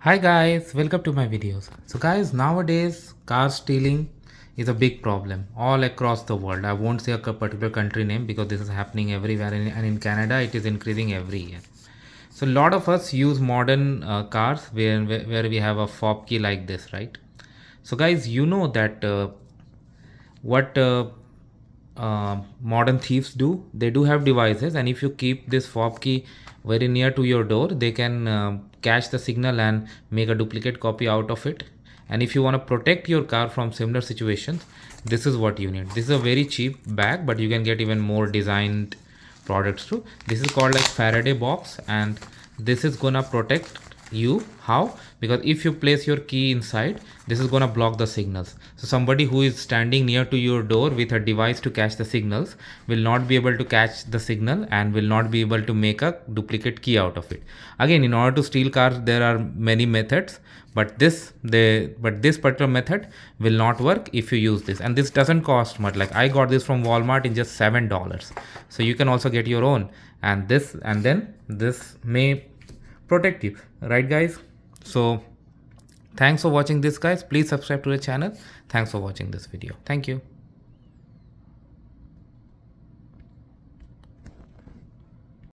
Hi guys, welcome to my videos. So guys, nowadays car stealing is a big problem all across the world. I won't say a particular country name because this is happening everywhere, and in Canada it is increasing every year. So a lot of us use modern cars where we have a fob key like this, right? So guys, you know that what modern thieves do? They do have devices, and if you keep this fob key very near to your door, they can catch the signal and make a duplicate copy out of it. And if you want to protect your car from similar situations, this is what you need. This is a very cheap bag, but you can get even more designed products too. This is called like Faraday box, and this is gonna protect you. How? Because if you place your key inside, this is gonna block the signals. So somebody who is standing near to your door with a device to catch the signals will not be able to catch the signal and will not be able to make a duplicate key out of it. Again, in order to steal cars, there are many methods, but this particular method will not work if you use this. And this doesn't cost much. Like I got this from Walmart in just $7. So you can also get your own, and then this may protect you, right guys? So thanks for watching this guys. Please subscribe to the channel. Thanks for watching this video. Thank you.